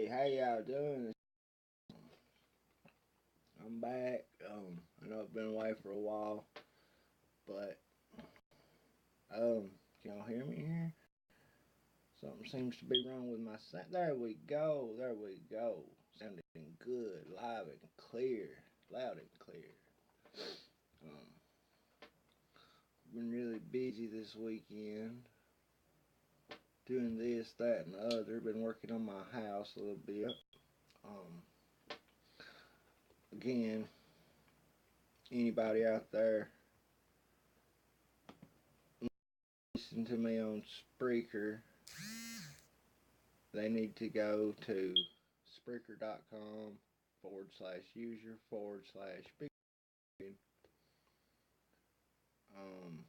Hey, how y'all doing? I'm back. I know I've been away for a while, but can y'all hear me here? Something seems to be wrong with my sound. There we go. There we go. Sounding good, live and clear, loud and clear. Um, been really busy this weekend, doing this, that, and the other. Been working on my house a little bit. Um, Again, anybody out there listen to me on Spreaker, they need to go to Spreaker.com/user/big. Um,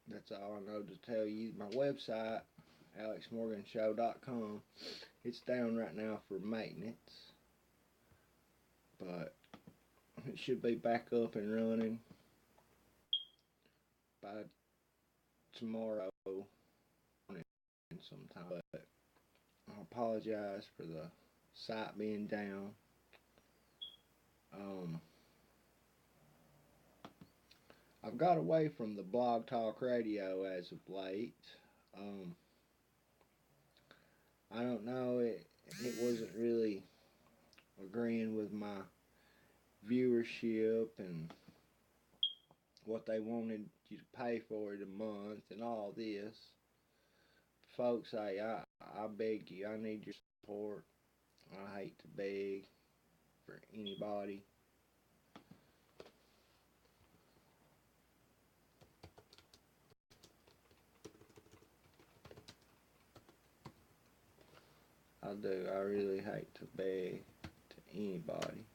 that's all I know to tell you. My website, alexmorganshow.com, it's down right now for maintenance, but it should be back up and running by tomorrow morning sometime. But I apologize for the site being down. Um, I've got away from the blog talk radio as of late. Um, I don't know, it wasn't really agreeing with my viewership and what they wanted you to pay for it a month and all this. Folks, I beg you, I need your support. I hate to beg for anybody. I do. I really hate to beg to anybody.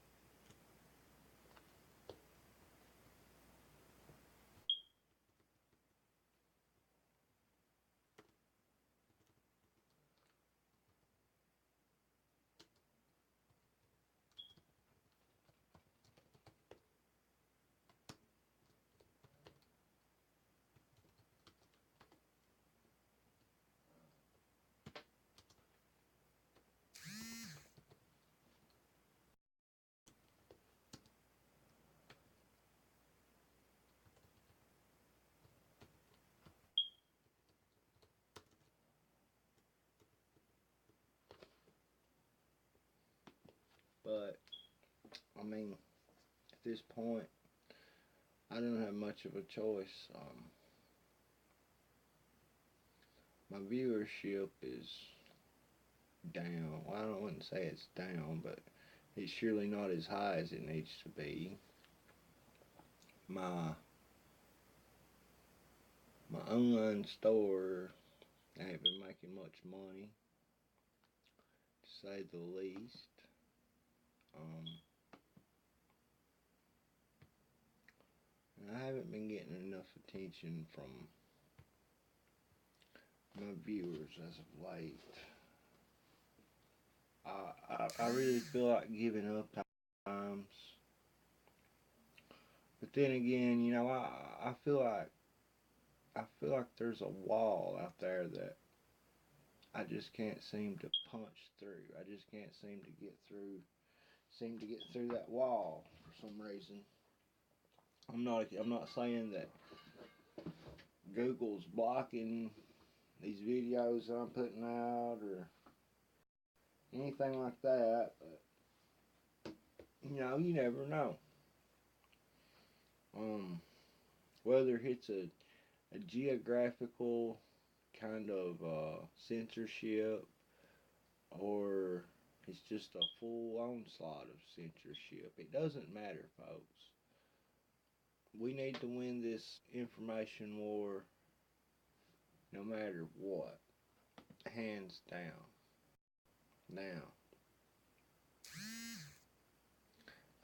But, I mean, at this point, I don't have much of a choice. My viewership is down. Well, I don't want to say it's down, but it's surely not as high as it needs to be. My online store ain't been making much money, to say the least. Um, and I haven't been getting enough attention from my viewers as of late. I really feel like giving up times. But then again, you know, I feel like there's a wall out there that I just can't seem to punch through. I just can't seem to get through that wall for some reason. I'm not saying that Google's blocking these videos that I'm putting out or anything like that, but you know, you never know. Whether it's a geographical kind of censorship or it's just a full onslaught of censorship. It doesn't matter, folks. We need to win this information war no matter what. Hands down. Now,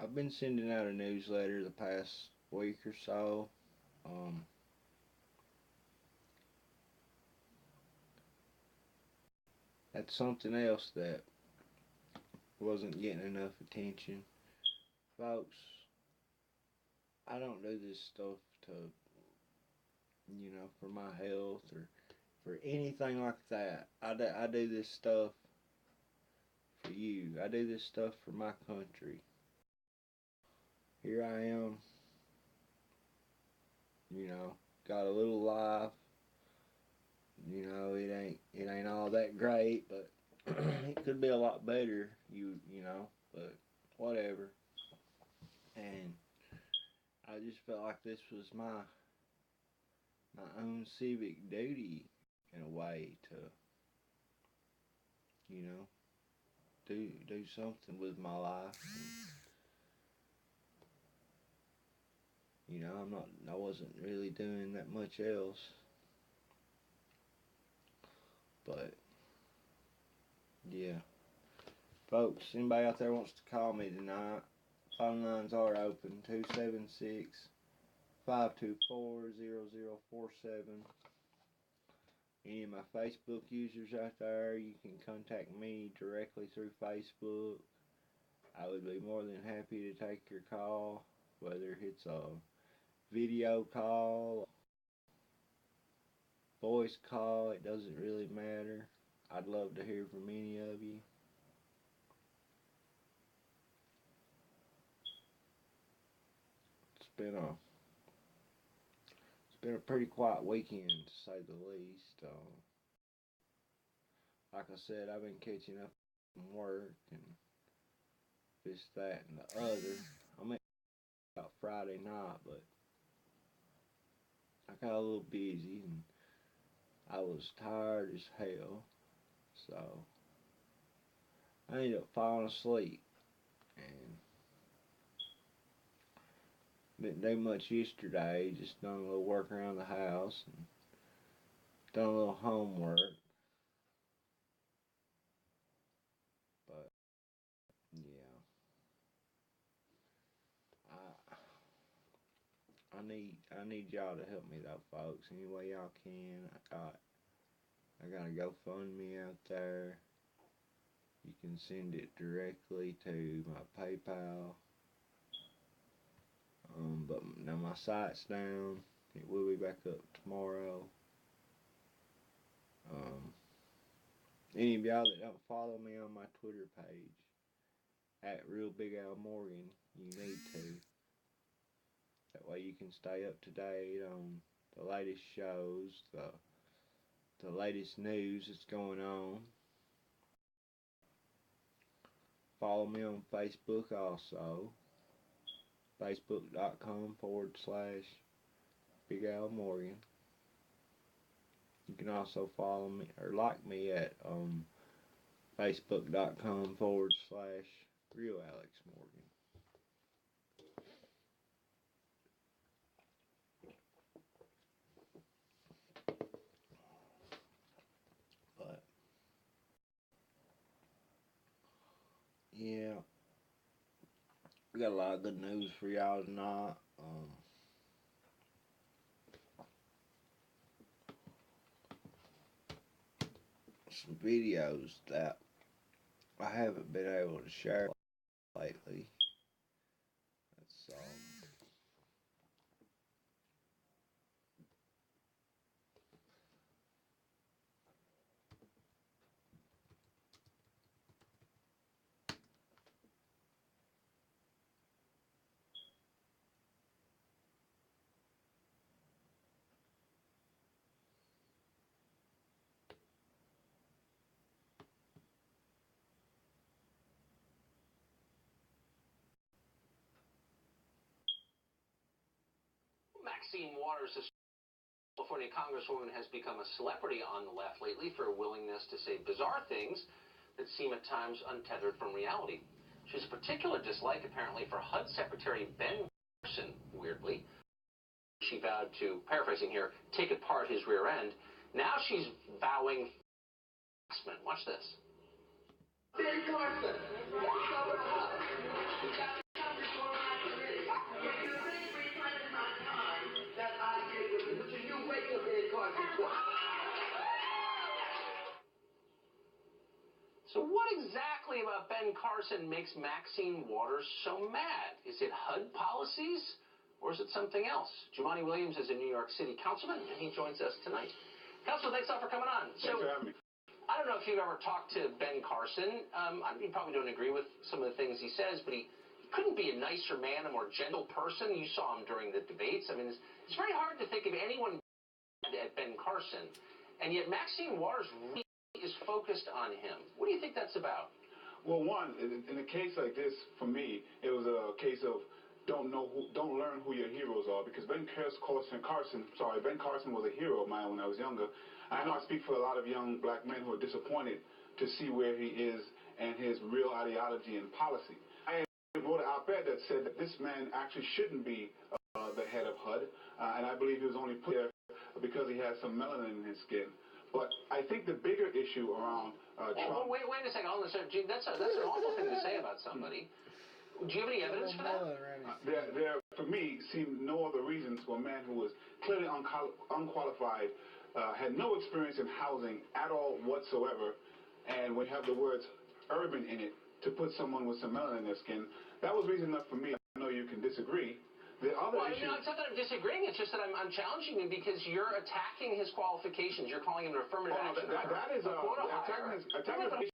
I've been sending out a newsletter the past week or so. That's something else that wasn't getting enough attention. Folks, I don't do this stuff to, for my health or for anything like that. I do this stuff for you. I do this stuff for my country. Here I am, got a little life. It ain't all that great, but it could be a lot better, but whatever. And I just felt like this was my own civic duty in a way to, you know, do something with my life. And, I wasn't really doing that much else. But yeah, folks, anybody out there wants to call me tonight, phone lines are open, 276-524-0047. Any of my Facebook users out there, you can contact me directly through Facebook. I would be more than happy to take your call, whether it's a video call, voice call, it doesn't really matter. I'd love to hear from any of you. It's been a pretty quiet weekend, to say the least. Like I said, I've been catching up from work and this, that, and the other. I mean, about Friday night, but I got a little busy and I was tired as hell, so I ended up falling asleep and didn't do much yesterday. Just done a little work around the house and done a little homework. But yeah, I need y'all to help me though, folks. Any way y'all can. I got a GoFundMe out there. You can send it directly to my PayPal. But now my site's down. It will be back up tomorrow. Any of y'all that don't follow me on my Twitter page at Real Big Al Morgan, you need to. That way you can stay up to date on the latest shows, the latest news that's going on. Follow me on Facebook also. Facebook.com/Big Al Morgan. You can also follow me or like me at Facebook.com/Real Alex Morgan. But yeah, we got a lot of good news for y'all tonight. Some videos that I haven't been able to share lately. That's Maxine Waters, a California Congresswoman, has become a celebrity on the left lately for her willingness to say bizarre things that seem at times untethered from reality. She has a particular dislike, apparently, for HUD Secretary Ben Carson, weirdly. She vowed to, paraphrasing here, take apart his rear end. Now she's vowing harassment. Watch this. Ben Carson, So what exactly about Ben Carson makes Maxine Waters so mad? Is it HUD policies? Or is it something else? Jumaane Williams is a New York City councilman, and he joins us tonight. Councilman, thanks a lot for coming on. Thanks for having me. I don't know if you've ever talked to Ben Carson. You probably don't agree with some of the things he says, but he couldn't be a nicer man, a more gentle person. You saw him during the debates. I mean, it's very hard to think of anyone at Ben Carson, and yet Maxine Waters really is focused on him. What do you think that's about? Well, one, in a case like this, for me, it was a case of don't learn who your heroes are, because Ben Carson was a hero of mine when I was younger. I know I speak for a lot of young black men who are disappointed to see where he is and his real ideology and policy. I wrote an op-ed that said that this man actually shouldn't be the head of HUD, and I believe he was only put there because he has some melanin in his skin. But I think the bigger issue around Trump... Wait a second. Hold on, sir. That's an awful thing to say about somebody. Do you have any evidence for that? There, for me, seemed no other reasons for a man who was clearly unqualified, had no experience in housing at all whatsoever, and would have the words urban in it to put someone with some melanin in their skin. That was reason enough for me. I know you can disagree. The other issue... No, it's not that I'm disagreeing. It's just that I'm challenging him because you're attacking his qualifications. You're calling him an affirmative action. That is attacking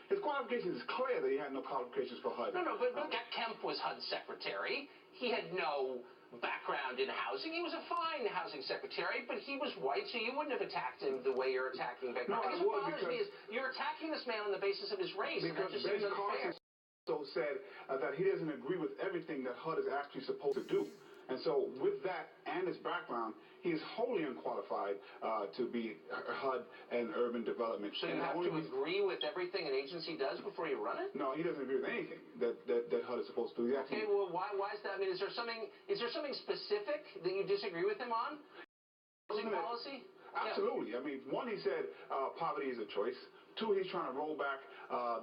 his qualifications is clear that he had no qualifications for HUD. No, but Kemp was HUD secretary. He had no background in housing. He was a fine housing secretary, but he was white, so you wouldn't have attacked him the way you're attacking Ben Carson. I guess what bothers me is you're attacking this man on the basis of his race, and that just seems unfair. Also said that he doesn't agree with everything that HUD is actually supposed to do. And so with that and his background, he is wholly unqualified to be HUD and urban development. So you have to agree with everything an agency does before you run it? No, he doesn't agree with anything that HUD is supposed to do. Okay, well, why is that? I mean, is there something specific that you disagree with him on? Housing policy? Absolutely. Yeah. I mean, one, he said poverty is a choice. Two, he's trying to roll back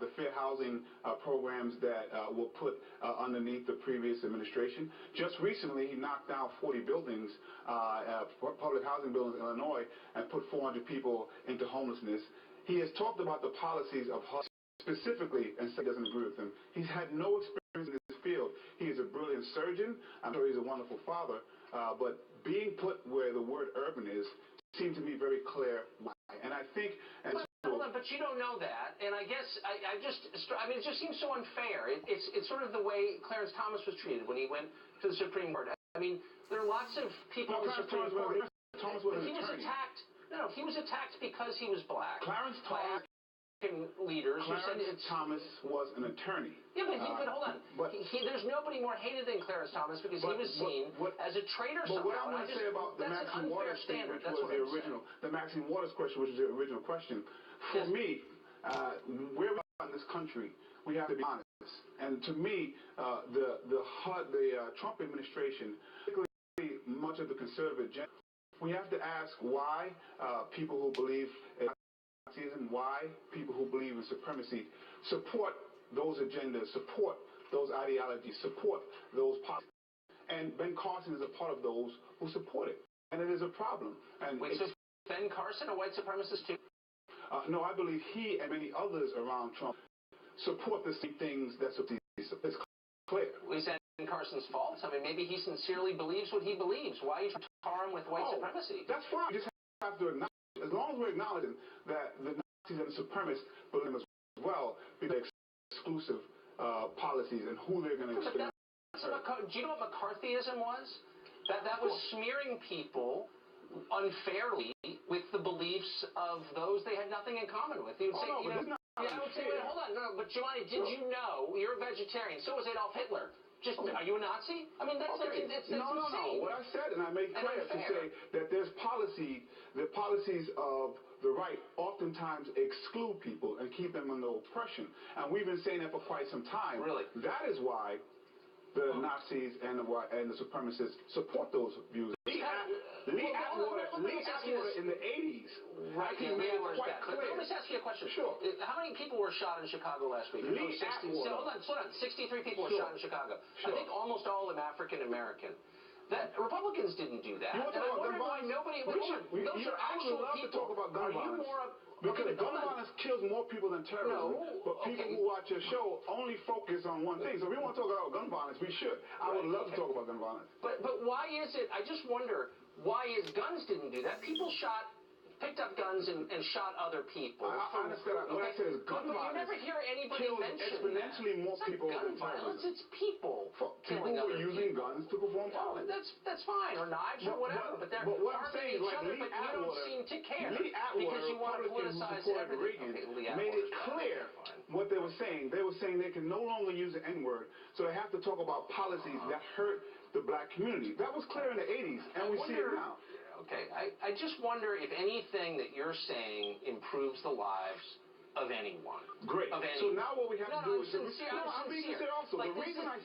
the fair housing programs that were put underneath the previous administration. Just recently, he knocked down 40 buildings, public housing buildings in Illinois, and put 400 people into homelessness. He has talked about the policies of HUD specifically and said he doesn't agree with them. He's had no experience in this field. He is a brilliant surgeon. I'm sure he's a wonderful father. But being put where the word urban is seemed to me very clear why. And I think... Hold on, but you don't know that, and I guess I mean, it just seems so unfair. It's sort of the way Clarence Thomas was treated when he went to the Supreme Court. I mean, there are lots of people in the Supreme Court. But he was attacked. No, he was attacked because he was black. Clarence Thomas. Leaders. Clarence Thomas was an attorney. Yeah, but hold on. There's nobody more hated than Clarence Thomas because he was seen as a traitor somehow. But what I want to say about the Maxine Waters thing, which was the original, the Maxine Waters question, which is the original question, for me, where we are in this country, we have to be honest. And to me, the Trump administration, particularly much of the conservative agenda, we have to ask why people who believe in Nazism, why people who believe in supremacy support those agendas, support those ideologies, support those policies. And Ben Carson is a part of those who support it. And it is a problem. And wait, so Ben Carson a white supremacist too? No, I believe he and many others around Trump support the same things that's clear. Is that Ben Carson's fault? I mean, maybe he sincerely believes what he believes. Why are you trying to tar him with white supremacy? That's fine. We just have to acknowledge, as long as we're acknowledging that the Nazis and the supremacists believe as well, because exclusive policies and who they're going to experience. Do you know what McCarthyism was? That was smearing people unfairly with the beliefs of those they had nothing in common with. You'd say, I would say, wait, hold on, no, but Jumaane, did you know you're a vegetarian? So was Adolf Hitler. Are you a Nazi? I mean, that's insane. No. What I said, and I made clear to say that there's the policies of the right oftentimes exclude people and keep them under oppression. And we've been saying that for quite some time. Really? That is why the Nazis and the supremacists support those views. Lee Atwater in the 80s. Right. He made it quite clear. Let me just ask you a question. Sure. How many people were shot in Chicago last week? Lee Atwater. Hold on. 63 people were shot in Chicago. Sure. I think almost all of them African American. That Republicans didn't do that. You want to talk about gun violence? Nobody. Those are I would actual love people. to talk about gun violence. Because gun violence kills more people than terrorism. No, but people who watch your show only focus on one thing. So if we want to talk about gun violence, we should. I would love to talk about gun violence. But why is it? I just wonder why guns didn't do that. People picked up guns and shot other people. I understand. What I said is gun violence. You never hear anybody mention exponentially more people than violence. terrorism. It's people killing other people. Using guns to perform violence. That's fine, or knives or whatever. But they're what I'm saying, each like other, Lee but you don't seem to care because you want to politicize everything. Made it clear what they were saying. They were saying they can no longer use the N-word, so they have to talk about policies that hurt the black community. That was clear in the 80s, and we see it now. Okay, I just wonder if anything that you're saying improves the lives of anyone. Great. So now what we have to do is... I'm being sincere also. Like the reason I'm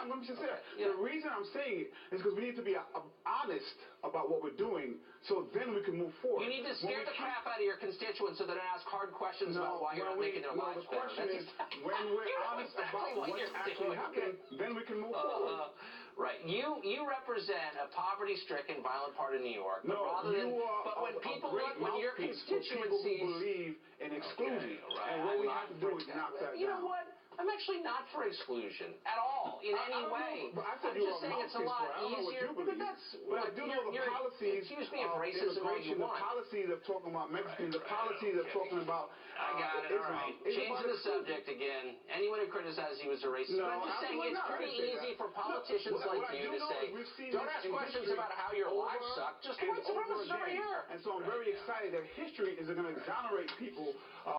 going to be sincere. Yeah. The reason I'm saying it is because we need to be honest about what we're doing, so then we can move forward. You need to scare the crap out of your constituents so they don't ask hard questions about why you're not making their lives better. The question is, when we're honest about what's actually happening, then we can move forward. Right. You represent a poverty-stricken, violent part of New York. But when people look, when your constituencies believe in exclusion, and what we have to do is knock that down. You know what? I'm actually not for exclusion at all in any way. But I said I'm just saying it's a lot easier. But I do know the policies accuse me of racism all you want. The policies of talking about Mexicans, the policies of talking about I got it. All right. Changing the subject again. Anyone who criticizes you as a racist. No, but I'm just saying it's pretty easy for politicians like you to say, don't ask questions about how your lives suck. Just what's the problem? Start here. And so I'm very excited that history is going to exonerate people